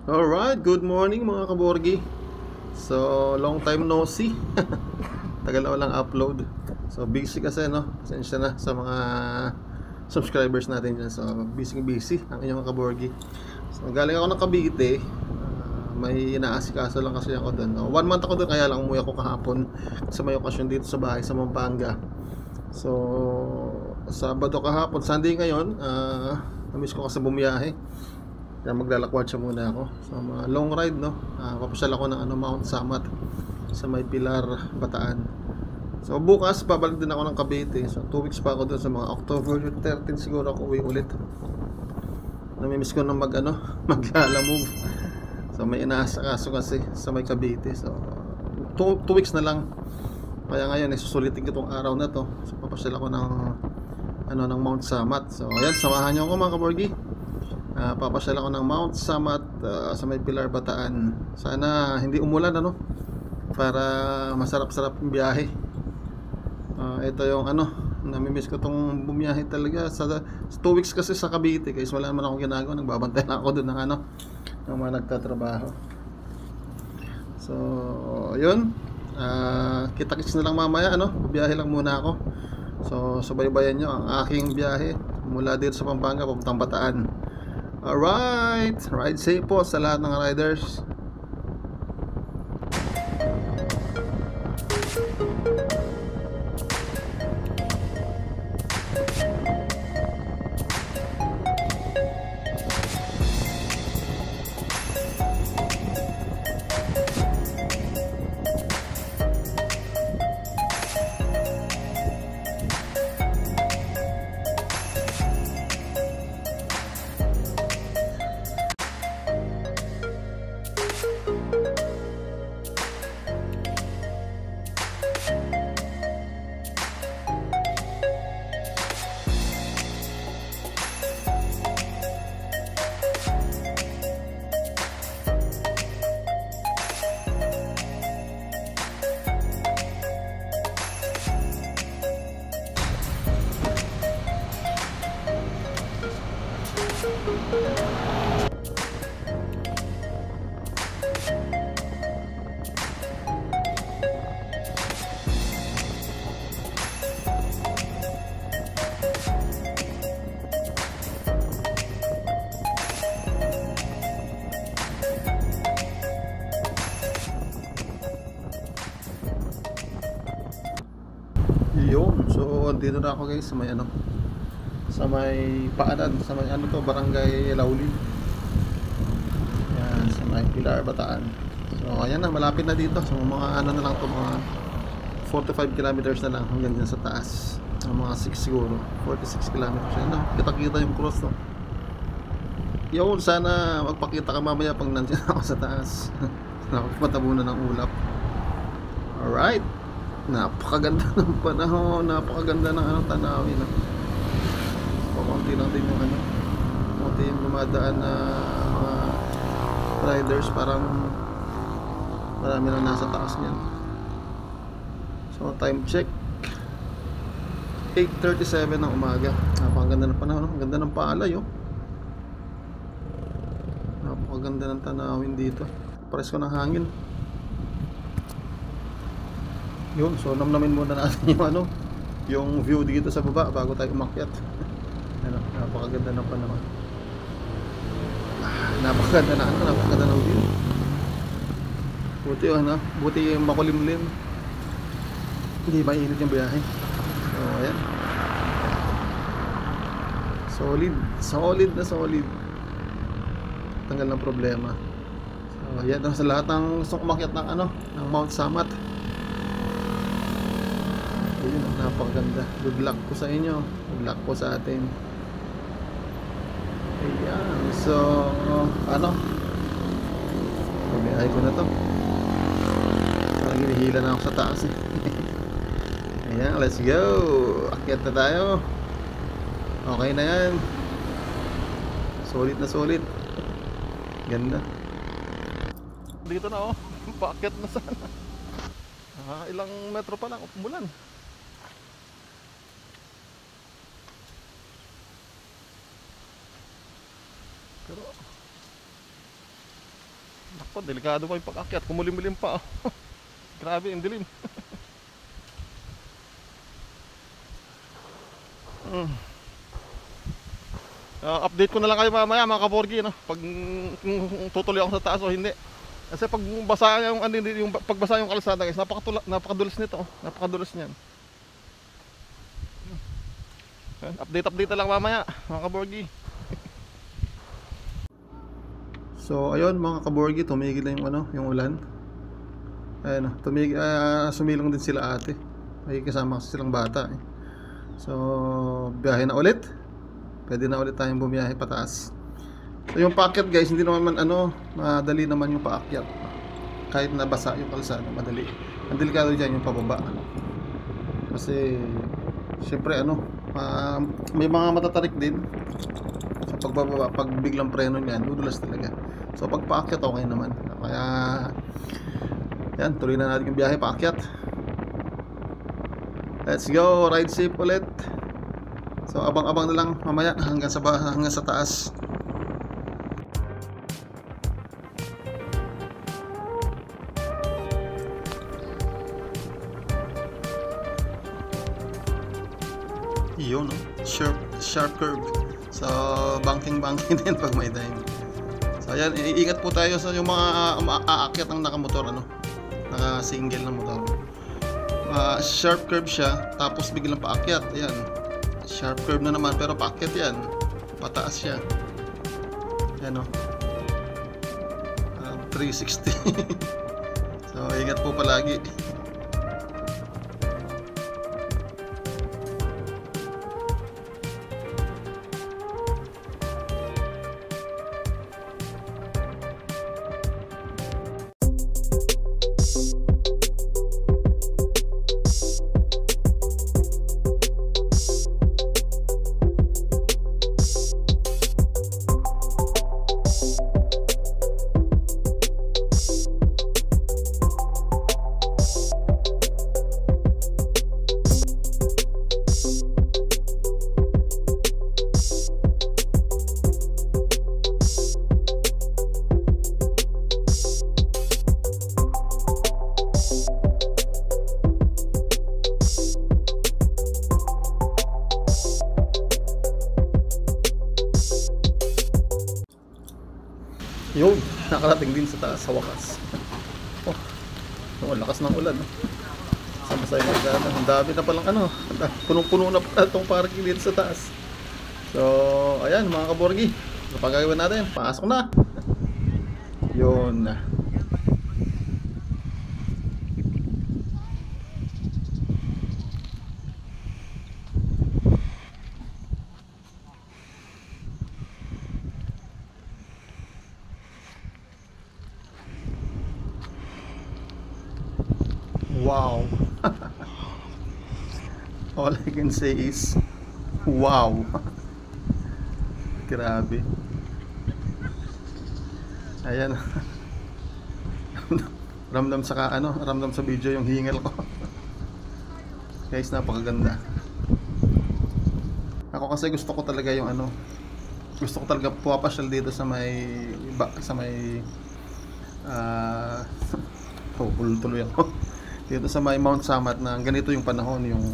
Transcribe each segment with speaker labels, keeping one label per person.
Speaker 1: Alright, good morning mga kaborgi. So, long time no see. Tagal na walang upload. So, busy kasi no. Pasensya na sa mga subscribers natin dyan. So, busy ang inyong kaborgi. So, galing ako ng Cavite. May inaasikaso lang kasi ako doon. 1 month ako doon, kaya lang umuwi ako kahapon sa may okasyon dito sa bahay sa Pampanga. So, Sabado kahapon, Sunday ngayon, namiss ko kasi bumiyahe. Kaya maglalakwatsa muna ako. So, long ride, no? Papasyal ako ng Mount Samat sa may Pilar, Bataan. So, bukas, babalik din ako ng Cavite. So, 2 weeks pa ako doon sa mga October 13 siguro ako uwi ulit. Namimiss ko na maglala move. So, may inaasakaso kasi sa may Cavite. So, 2 weeks na lang. Kaya ngayon, susulitin ko itong araw na to. So, papasyal ako ng Mount Samat. So, ayan, samahan niyo ako mga kaborgi. Papasyal ako ng Mount Samat sa may Pilar, Bataan. Sana hindi umulan para masarap-sarap yung biyahe. Ito yung namimiss ko tong bumiyahe talaga sa 2 weeks kasi sa Cavite, kasi wala naman akong ginagawa, nagbabantay lang ako doon ng mga nagtatrabaho. So yun, kita-kits na lang mamaya, biyahe lang muna ako. So subaybayan nyo ang aking biyahe mula dito sa Pampanga papuntang Bataan. Alright, ride safe po sa lahat ng riders. Yun, so dito na ako guys sa may sa may paanan, sa may Barangay Lauli. Yan, sa may Pilar, Bataan. So ayan na, malapit na dito. So mga na lang to, mga 45 kilometers na lang hanggang dyan sa taas. Mga 6 siguro, 46 kilometers. Yan na, kita-kita yung cross, no. Yun, sana magpakita ka mamaya pag nandiyan ako sa taas. Nakapatabunan ng ulap. Alright, napakaganda ng panahon, napakaganda ng tanawin. Pakunti lang din yung konti yung dumadaan na mga riders, parang marami lang nasa taas niyan. So time check 8:37 ng umaga. Napakaganda ng panahon, ang ganda ng palay, napakaganda ng tanawin dito, pares ko ng hangin. Yun, so namnamin muna natin yung view dito sa baba bago tayo umakyat. Napakaganda ng panahon. Napakaganda ng view. Buti makulimlim. Hindi mainit yung biyahe. So ayan. Solid. Tanggal ng problema. So ayan, sa lahat ng gustong umakyat ng Mount Samat. Ayun, napakaganda. Good luck po sa inyo. Good luck po sa atin. Ayan. So, pagbiyahe ko na to. Parang hinihila na ako sa taas eh. Ayan, let's go. Akyat na tayo. Okay na yan. Solid. Ganda. Dito na paakyat na sana. Ilang metro pa lang, umulan. Pero Ako, delikado pa yung pag-akyat. Kumulim-lim pa. Oh. Grabe, ang dilim. Update ko na lang kayo mamaya mga kaborgi, no? Pag kung tutuloy ako sa taas o hindi. Kasi pag basa yung pagbasa yung kalsada guys, napakadulas nito, oh. Napakadulas niyan. Update na lang mamaya mga kaborgi. So ayun mga kaborgi, tumigil na yung ulan. Ayun, sumilong din sila ate. May kasama kasi silang bata eh. So biyahe na ulit. Pwede na ulit tayong bumiyahe pataas. So yung paakyat guys, hindi naman madali naman yung paakyat. Kahit nabasa yung kalsada, madali. Ang delikado dyan yung pababa. Kasi syempre may mga matatarik din sa pagbababa. Pag biglang preno niyan, dudulas talaga. So pag paakyat okay naman. Kaya yan, tuloy na natin yung biyahe paakyat. Let's go, ride safe ulit. So abang-abang na lang mamaya hanggang sa taas. Yun, no? Sharp curve. So banking din pag may time. So ayan, iingat po tayo sa yung mga aakyat ng nakamotor, naka single na motor. Sharp curve siya, tapos biglang paakyat. Ayan, sharp curve na naman pero paakyat yan, pataas siya. Ayan, 360. So ingat po palagi. Yun, nakarating din sa taas sa wakas. Oh, lakas ng ulan. Sama-sama yung magdana. Ang dami na palang punong-puno na pala itong parking dito sa taas. So, ayan mga kaborgi. Ano pa gagawin natin? Pasok na. Yun na. Wow. All I can say is wow. Grabe. Ayan. Ramdam sa video yung hingal ko. Guys, napakaganda. Ako kasi gusto ko talaga pumapasyal dito sa may tuloy ako. Dito sa may Mount Samat na ganito yung panahon, yung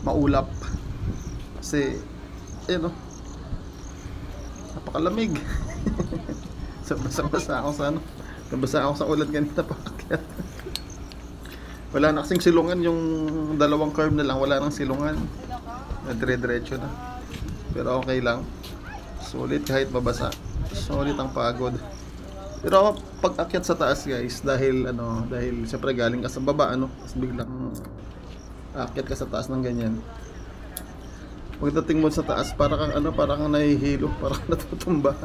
Speaker 1: maulap. Kasi napakalamig. Basa ako sa ulan kanina paakyat. Wala na kasing silungan, yung dalawang curve na lang, wala nang silungan. Dire-diretso na. Pero okay lang. Sulit kahit mabasa. Sulit ang pagod. Pero pag akyat sa taas guys, dahil siyempre galing ka sa baba, tapos biglang akyat ka sa taas ng ganyan. Pagdating mo sa taas, parang nahihilo, parang natutumba.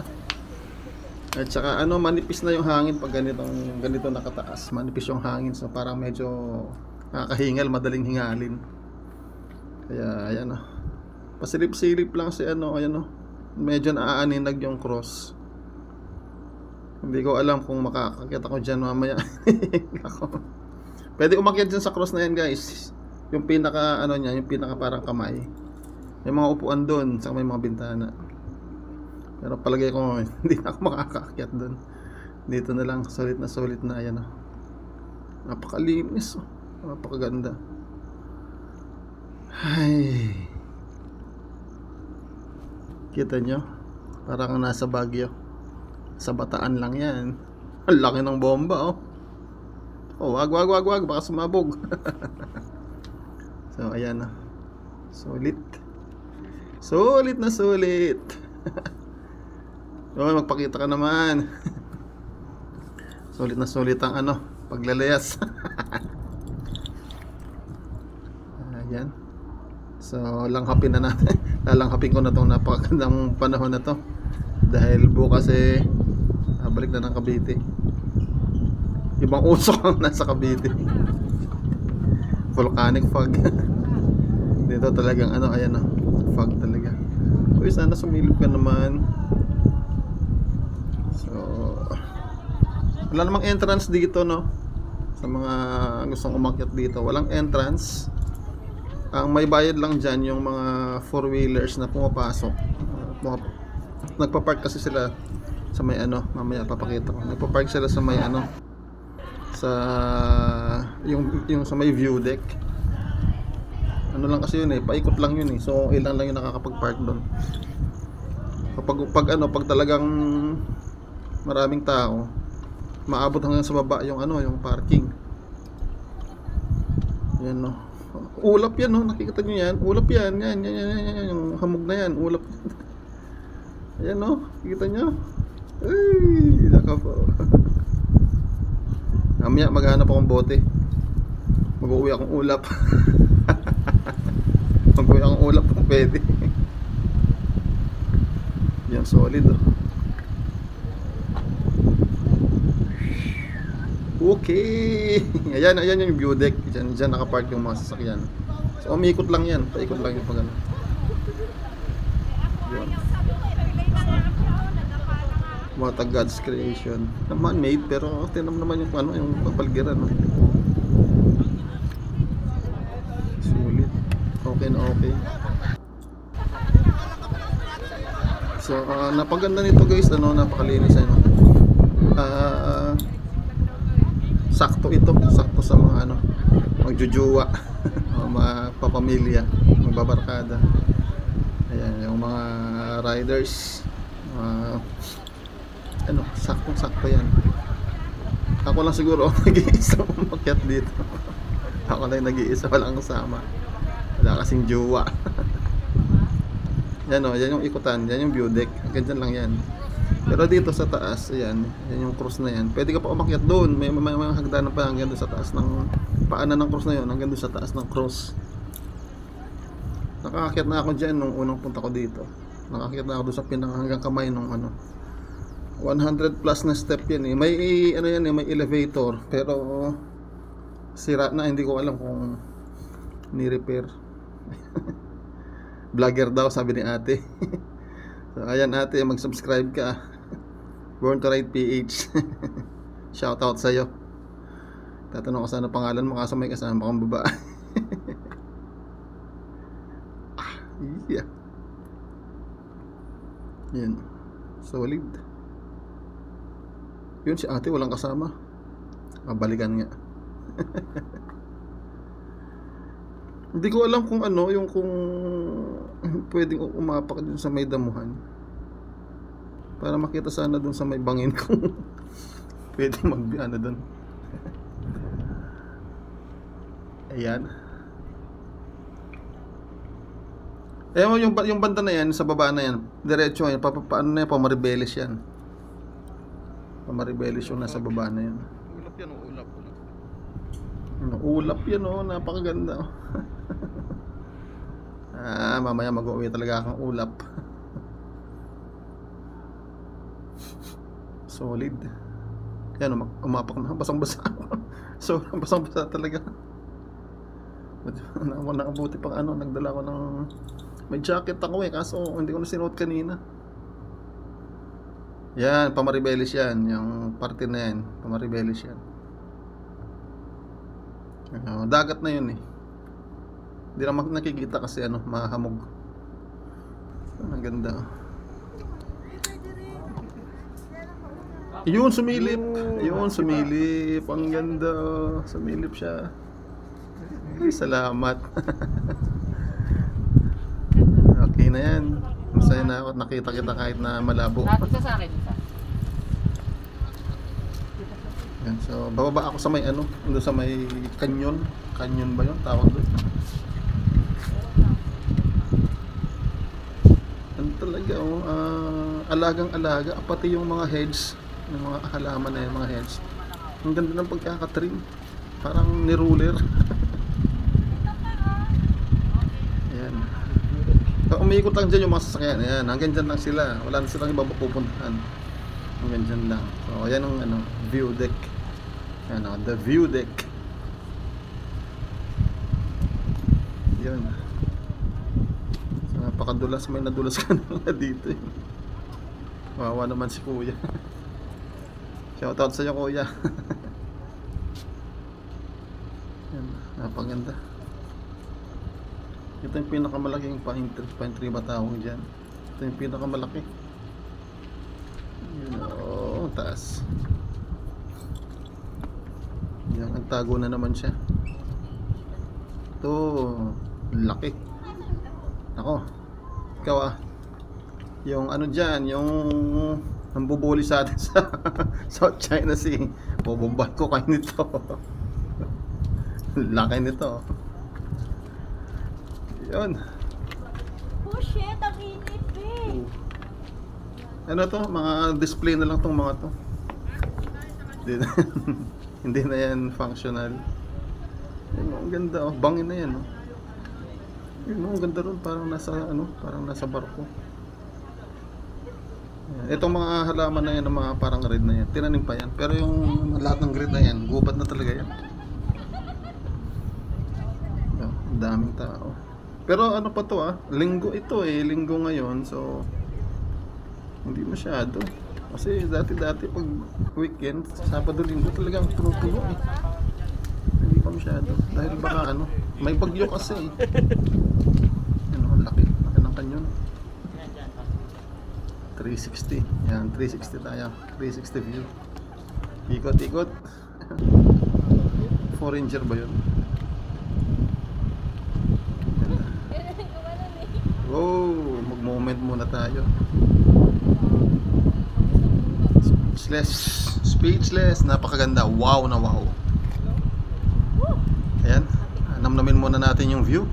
Speaker 1: At saka manipis na yung hangin pag ganito nakataas. Manipis yung hangin, so parang medyo nakakahingal, madaling hingalin. Kaya ayan pasilip-silip lang si medyo naaaninag yung cross. Hindi ko alam kung makakakyat ako dyan mamaya. Pwede umakyat dyan sa cross na yan guys. Yung pinaka yung pinaka parang kamay. May mga upuan doon, saka may mga bintana. Pero palagay ko hindi na ako makakakyat doon. Dito na lang, sulit na, ayan oh. Napakalinis oh. Napakaganda. Ay. Kita nyo? Parang nasa Baguio. Sa Bataan lang yan. Ang laki ng bomba oh. Oh, wag, baka sumabog. So, ayan oh. Sulit. Sulit na sulit. Oh, magpakita ka naman. Sulit na sulit ang ano, paglalayas. Ayan. So, langhapin na natin. Lalanghapin ko na itong napakagandang panahon na to. Dahil bukas balik na ng Cavite. Ibang usok ang nasa Cavite. Volcanic fog. Dito talagang ano, ayan oh, fog talaga. Uy, sana sumilip ka naman. So, wala namang entrance dito, no? Sa mga gustong umakyat dito, walang entrance. Ang may bayad lang dyan yung mga 4-wheelers na pumapasok. Nagpa-park kasi sila sa may ano, mamaya papakita ko. Nagpa-park sila sa may ano, sa yung sa may view deck. Ano lang kasi yun paikot lang yun so ilang lang yung nakakapag-park doon. Pag talagang maraming tao, maabot hanggang sa baba yung ano, yung parking. Yan no. Ulap yan no, nakikita nyo yan. Ulap yan, yan, yung hamog na yan, ulap. Ayan no, nakikita nyo. Ay, naka po. Mamaya maghanap akong bote. Mag-uwi akong ulap. Mag-uwi akong ulap kung pwede. Yan, solid oh. Okay. Ayan yung view deck. Diyan nakapark yung mga sasakyan. So umiikot lang yan. Paikot lang yung pagano. Yan. Mga God's creation. Man-made pero tinam naman yung ano, yung kapaligiran no? Sulit. Okay na okay. So napaganda nito guys, ano, napakalinis ano. Sakto ito, sakto sa mga ano, magjujuwa, mga papamilya, magbabarkada. Ayan, yung mga riders, ano, sakto yan. Ako lang siguro nag-iisa umakyat dito. Ako lang nag-iisa, walang kasama. Wala kasing juwa. Yan o, yan yung ikutan, yan yung view deck. Ganyan lang yan. Pero dito sa taas, ayan, yan yung cross na yan. Pwede ka pa umakyat doon. May hagdanan pa hanggang doon sa taas ng paanan ng cross na yun, hanggang doon sa taas ng cross. Nakaakyat na ako dyan nung unang punta ko dito. Nakaakyat na ako doon sa hanggang kamay nung ano. 100 plus na step yan eh. May ano yan eh, may elevator. Pero sira na, hindi ko alam kung ni-repair. Vlogger daw, sabi ni ate. So, ayan ate, mag-subscribe ka. Born to Ride PH. Shoutout sa'yo. Tatanong ko sana pangalan mo, kaso may kasama kang babae. Yeah. Yan. Solid. Yun si ate, walang kasama. Mabalikan nga. Hindi ko alam kung ano, yung kung pwedeng umapak dun sa may damuhan. Para makita sana dun sa may bangin kung pwede ano dun. Ayan. Yung banda na yan, sa baba na yan, diretso yan, paano na yan, pamaribelis yan. Pamaribelis yung nasa baba na yan.
Speaker 2: Ulap yan o ulap.
Speaker 1: Ulap yan o, napakaganda o. Mamaya mag-uwi talaga akong ulap. Solid. Yan, umapak na, basang-basa. So, basang-basa talaga. Nakabuti pang ano, nagdala ko ng may jacket ako kaso hindi ko na sinuot kanina. Yan, pamaribelis yan. Yung parte na yan, pamaribelis yan. Dagat na yun eh. Hindi naman nakikita kasi ano, mahamog. Ang ganda. Yun, sumilip. Yun, sumilip. Ang ganda. Sumilip siya. Ay, salamat. Okay na yan. Masaya na ako. Nakita kita kahit na malabo.
Speaker 2: Isa sa akin, isa.
Speaker 1: Yan, so, bababa ako sa may ano, doon sa may canyon. Canyon ba yun? Tawag doon. Ano talaga, oh, alagang-alaga. Pati yung mga heads, yung mga halaman na yung mga heads. Ang ganda ng pagkakatrim. Parang ni-ruler. Ayan. So, umiikot lang dyan yung mga sasakyan. Ayan, hanggang dyan lang sila. Wala na silang ibang pupuntahan. Hanggang dyan lang. So, ayan ang ano, view deck. Ano, the view deck. Yun. So, napakadulas. May nadulas ka na dito eh. Wawa naman si kuya. Shoutout sa'yo kuya. Yan, napaganda. Ito yung pinakamalaking pine tree ba tawag dyan. Ito yung pinakamalaki. Yun, oh, taas. Yan, nagtago na naman siya. Ito, laki. Ako, ikaw yung ano dyan, yung nambubuli sa atin sa South China Sea. Bubomban ko kayo nito. Laki nito. Yun.
Speaker 3: Oh shit, ang init eh.
Speaker 1: Ano to? Mga display na lang tong mga to. Hindi na yan functional. Yun, ang ganda oh. Bangin na yan oh. Yun, ang ganda ron. Parang nasa ano, parang nasa barko. Yan. Itong mga halaman na yan, mga parang red na yan, tinanim pa yan. Pero yung lahat ng red na yan, gubat na talaga yan. Yan, ang daming tao. Pero ano pa to linggo ito eh, linggo ngayon. So hindi masyado. Kasi dati pag weekend, Sabado, Linggo talagang puno-puno eh. Hindi pa masyado. Dahil baka ano, may bagyo kasi eh. Ano, laki ng kanyon. 360. Yan, 360 tayo. 360 view. Ikot-ikot. 4-incher ba yun? Wow, mag-moment muna tayo. Speechless, napakaganda. Wow na wow. Ayan, namnamin muna natin yung view.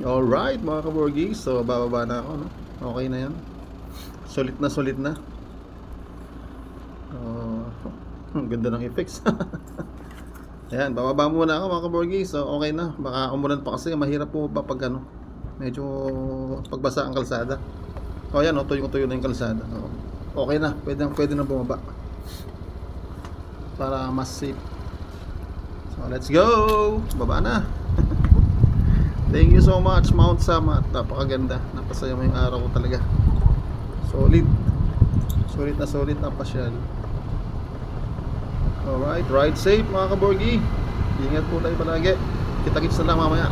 Speaker 1: Alright mga kaborgi, so bababa na ako, no? Okay na yan. Sulit na. Ang ganda ng effects. Ayan, bababa muna ako mga kaborgi. So okay na, baka umulan pa kasi mahirap po pa pag ano, medyo pagbasa ang kalsada. O yan, tuyong-tuyo na yung kalsada. Okay na, pwede na bumaba para mas safe. So let's go, baba na. Thank you so much Mount Samat. Napakaganda. Napasaya mo yung araw ko talaga. Solid na pasyal. Alright, ride safe mga kaborgi. Ingat po tayo palagi. Kita-kits na lang mamaya.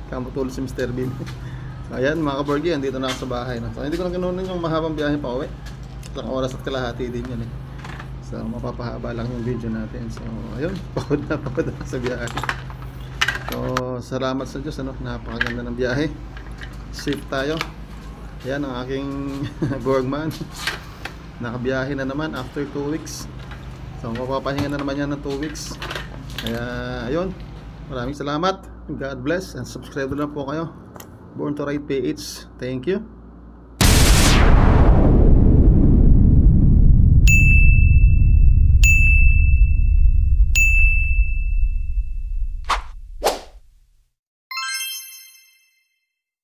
Speaker 1: Kamutulog si Mr. Bean. So, ayan mga kaborgi, andito na ako sa bahay. So, hindi ko na ganoon yung mahabang biyahe pa uwi. Ilang oras at kalahati din yan eh. So mapapahaba lang yung video natin. So ayun, pagod na sa biyahe. So salamat sa Diyos, ano, napakaganda ng biyahe. Safe tayo. Yan ang aking Borgman. Nakabiyahe na naman after 2 weeks. So mapapahinga na naman yan ng 2 weeks. Kaya ayun, maraming salamat. God bless, and subscribe na po kayo. Born to Ride PH. Thank you.